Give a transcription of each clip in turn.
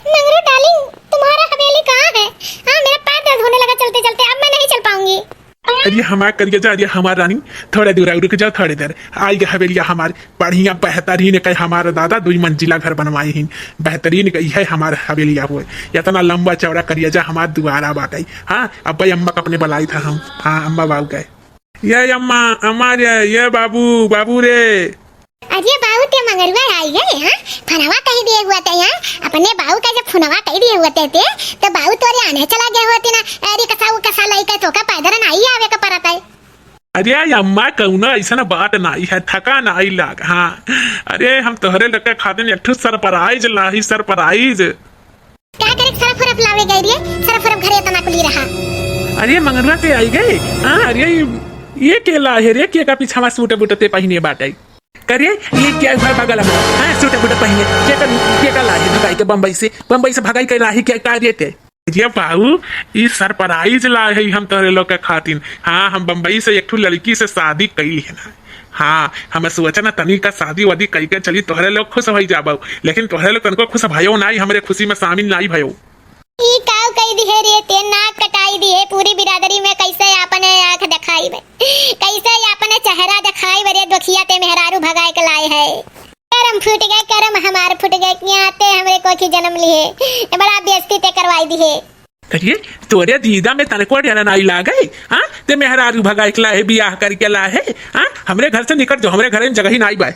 Mangru darling, तुम्हारा हवेली कहाँ है? हाँ, मेरा पैर दर्द होने लगा चलते चलते, अब मैं नहीं चल पाऊंगी। अरे हमार करिए जा, अरे हमार रानी थोड़ा दूर रुक जाओ, थोड़ी देर आई गए हवेलिया हमार बढ़िया बेहतरीन कहीं हमारा दादा 2 मंजिला घर बनवाए हैं, बेहतरीन कही है हमार हवेलिया हुए, इतना लंबा चौड़ा करिए जा हमार दुआरा बाटे। हाँ अब भाई अम्मा का अपने बुलाई था हम। हाँ अम्मा बाबू गए, ये अम्मा अम्मा ये बाबू बाबू रे। अरे बाबू ते मंगरुआ आई गए। हाँ, फनवा कही दिए हुआ थे। यहाँ अपने बाबू का जब फुनवा कही दिए हुए थे तो बाबू तोरे आने चला गया होती ना। अरे कसा लाई का तो का पैदल नहीं आवे का परत है। अरे अम्मा कौना ऐसा बात नहीं है, थका नहीं लाग। हाँ अरे हम तोहरे लड़का खाते एक सरप्राइज लाही, सरप्राइज। क्या करे सरफरफ लावे गई रे, सरफरफ घरे तना कुली रहा। अरे मंगरुआ से आई गए। हाँ अरे ये केला है रे, के का पीछा सूट बूट ते पहने बाटे करे, ये क्या भाई बगल में। हाँ सूट बूट पहने के का लाही भगाई के बम्बई से भगाई के लाही क्या कार्य थे। ये बाबू ये सरप्राइज लाए है हम तोहरे लोग के खातिर। हाँ हम बम्बई से एक लड़की से शादी कई है ना। हाँ हमें सोचा ना तनी का शादी वादी कई के चली, तोहरे लोग खुश हो जाबो, लेकिन तोहरे लोग तनको खुश भयो नहीं, हमारे खुशी में शामिल नहीं भयो। ई काव कई दी है रे, ते नाक कटाई दी है पूरी बिरादरी में। कैसे अपने आंख दिखाई बे, कैसे अपने चेहरा दिखाई बे रे, दुखिया ते मेहरारू भगाए के लाए है। करम फूट गए, करम हमारे फूट गए, यहाँ ते हमरे को की जन्म लिए बड़ा बेइज्जती ते करवाई दी है। करिए तोरे दीदा में तनको डरा नहीं लागे। हाँ ते मेहरारू भगाए के लाए, बियाह करके लाए। हाँ हमरे घर से निकल जाओ, हमरे घर में जगह ही नहीं बाय।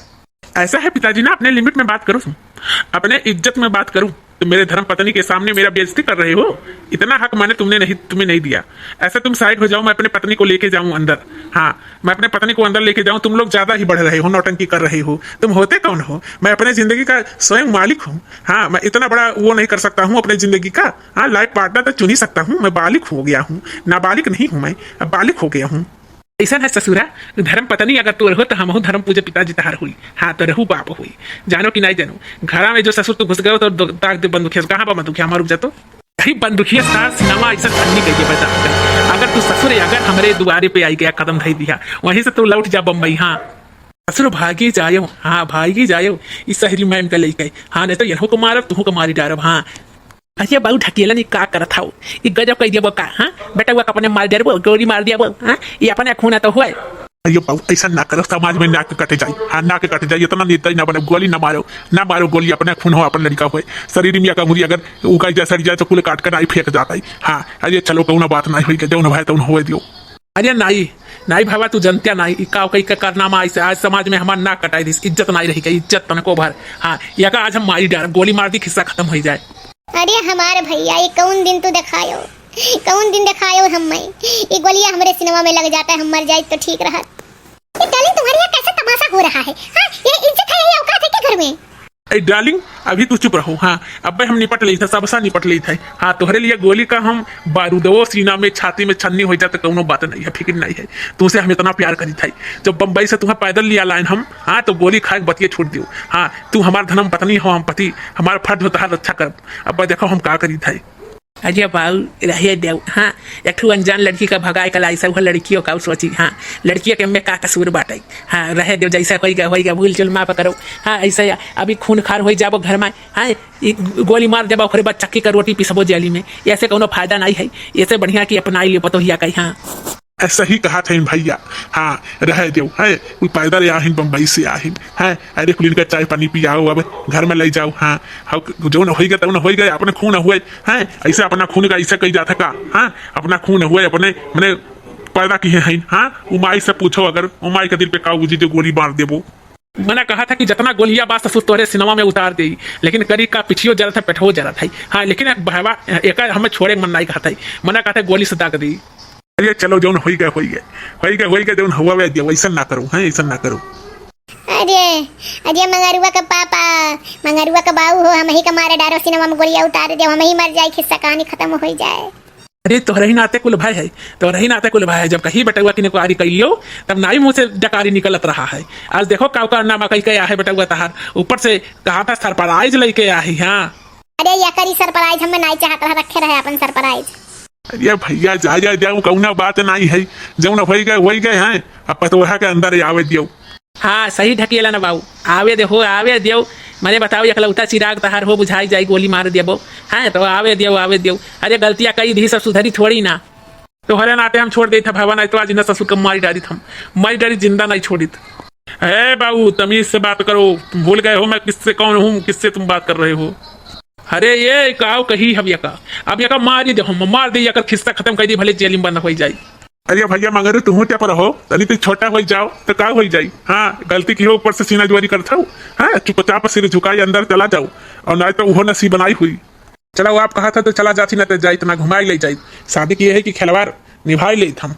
ऐसा है पिताजी ना, अपने लिमिट में बात करो, अपने इज्जत में बात करूं। तुम मेरे धर्म पत्नी के सामने मेरा बेइज्जती कर रहे हो, इतना हक मैंने तुम्हें नहीं दिया। ऐसे तुम साइड हो जाओ, मैं अपने पत्नी को लेके जाऊं अंदर। हाँ मैं अपने पत्नी को अंदर लेके जाऊं, तुम लोग ज्यादा ही बढ़ रहे हो, नौटंकी कर रहे हो। तुम होते कौन हो? मैं अपने जिंदगी का स्वयं मालिक हूँ। हाँ मैं इतना बड़ा वो नहीं कर सकता हूँ अपने जिंदगी का। हाँ लाइफ पार्टनर तो चुन ही सकता हूँ, मैं बालिक हो गया हूँ, नाबालिग नहीं हूँ, मैं अब बालिक हो गया हूँ। ऐसा है ससुरा, धर्म पत्नी अगर तोर हो तो हम धर्म पूजे पिताजी तहार हुई। हाँ तो रहू बाप हुई, जानो कि नहीं जानो। घर में जो ससुर तू घुस गए तो ताक दे बंदूक कहाँ पर बंदूक हमारे रुक जातो कहीं बंदूकिया सार सिनेमा ऐसा ठंडी कहिए बता। अगर तू ससुर अगर हमारे दुआरे पे आई गया कदम धई दिया, वहीं से तू लौट जा बम्बई। हाँ ससुर भागी जायो, हाँ भागी जायो इस शहरी मैम का लेके। हाँ नहीं तो यहू को मारब तुहू को मारी डारब। हाँ अरे बाबू ढकेला नहीं का करत था ये गजब कह दिया का। हाँ बेटा वो अपने मार दिया गोली मार दिया। हाँ ये अपने खून तो हुआ। अरे बाबू ऐसा ना करो, समाज में नाक कटे जाए। हाँ नाक कटे जाए, इतना नेता ही ना बने, गोली ना मारो गोली, अपने खून हो अपने लड़का हुए शरीर में का मुरी अगर उगाई जा सड़ जाए तो कुल काट कर नहीं फेंक जाता है। हाँ अरे चलो कहूँ बात नहीं हुई जो भाई तो हो दियो। अरे नहीं भावा तू जनता नहीं का कई का कारनामा ऐसे आज समाज में हमारा नाक कटाई दी, इज्जत नहीं रही, इज्जत तनको भर। हाँ या का आज हम मारी डाल, गोली मार दी, खिस्सा खत्म हो जाए। अरे हमारे भैया ये कौन दिन तू दिखायो, कौन दिन दिखायो हमें ये गोलियां हमारे सिनेमा में लग जाता है, हम मर जाए तो ठीक रहा। ये डार्लिंग तुम्हारे यहाँ कैसा तमाशा हो रहा है? हाँ ये इज्जत है, ये औकात है क्या घर में? अरे डार्लिंग अभी तू चुप रहो। हाँ अब हम निपट ली था, सबसा निपट ली था। हाँ तुम्हारे लिए गोली का हम बारूदो सीना में छाती में छन्नी हो जाते कौनो बात नहीं है, फिक्र नहीं है। तुमसे हम इतना प्यार करी था, जब बम्बई से तुम्हें पैदल लिया लाइन हम। हाँ तो गोली खाए बतिये छोड़ दियो। हाँ तू हमारा धर्म पत्नी हो, हम पति, हमारा फर्ज होता है रक्षा कर। अब देखो हम का करी था। अजय बाबू रहिए देव। हाँ एक अनजान लड़की का भगाए कल ऐसा हुआ, लड़कियों का सोची। हाँ लड़कियों के में का कसूर बाटे। हाँ रहे देव, जैसा कोई होगा भूल चुल माफ करो। हाँ ऐसा अभी खून खार हो जाबो घर में। हाँ गोली मार देबो, ओकरे बाद चक्की का रोटी पिसबो जेली में, ऐसे कोनो फायदा नहीं है। ऐसे बढ़िया कि अपनाई लियो पतोहिया कहीं। हाँ ऐसा ही कहा था इन भैया। हाँ रह दो है कोई पैदल आहिन बम्बई से आहिन है। अरे कुलीन का चाय पानी पियाओ, अब घर में ले जाओ। हाँ जो न हो गया तो न हो गए, अपने खून हुए हैं ऐसे, अपना खून का ऐसा कही जाता का। हाँ अपना खून हुए अपने मैंने पैदा किए हैं। हाँ उमाई से पूछो, अगर उमाई के दिल पे काऊ जी जो गोली मार देबो। मैंने कहा था कि जितना गोलियां बात ससुर तोरे सिनेमा में उतार दी, लेकिन करी का पिछियो जरा था पेठो जरा था। हाँ लेकिन भावा एक हमें छोड़े मन नहीं कहा था, मना कहा था गोली से दाग दी। अरे चलो जो हो गया जो हुआ वैसा ना करो। हाँ ऐसा ना करो। अरे मंगरुआ का पापा, मंगरुआ का बाबू हो, हम ही का मारे डारो सिनेमा में गोलियां उतार दे, हम ही मर जाए, खिस्सा कहानी खत्म हो जाए। अरे तोहरे ही नाते कुल भाई है, तोहरे ही नाते कुल भाई है। जब कहीं बटुआ की नकारी कहियो तब नाई मुंह से डकारी निकलत रहा है। आज देखो का नामा कही के आहे बटुआ तहार, ऊपर से कहा था सरप्राइज लेके आई। हाँ अरे या करी सरप्राइज, हमें नहीं चाहता रखे रहे अपन सरप्राइज। अरे भैया जा जाऊ कौना बात नहीं है, जौन हो गए हैं अब पतोहा के अंदर आवे दियो। हाँ सही ढकेला ना बाबू, आवे दे हो आवे दियो। मैंने बताओ एकलौता चिराग तहार हो बुझाई जाई गोली मार देबो। हाँ तो आवे दियो। अरे गलतियां कई दी सब सुधरी थोड़ी ना। तो हरे नाते हम छोड़ देते भवन आई तो आज न ससुर को मारी डाली हम मारी डाली जिंदा नहीं छोड़ी। है बाबू तमीज से बात करो, तुम भूल गए हो मैं किससे कौन हूँ, किससे तुम बात कर रहे हो। अरे ये काओ कही हम यका अब यका मारी दे हम मार दे यकर खिस्सा खत्म कर दी भले जेल में बंद हो जाई। अरे भैया मगर तुम क्या पर हो तनी तो छोटा हो जाओ तो का हो जाई। हाँ गलती की हो ऊपर से सीना जुआरी करता हूँ। हाँ चुपचाप सिर झुकाई अंदर चला जाओ और ना तो वो नसीब बनाई हुई। चलो आप कहा था तो चला जाती ना तो जाई इतना घुमाई ले जाई। शादी की है कि खिलवाड़ निभाई ले हम।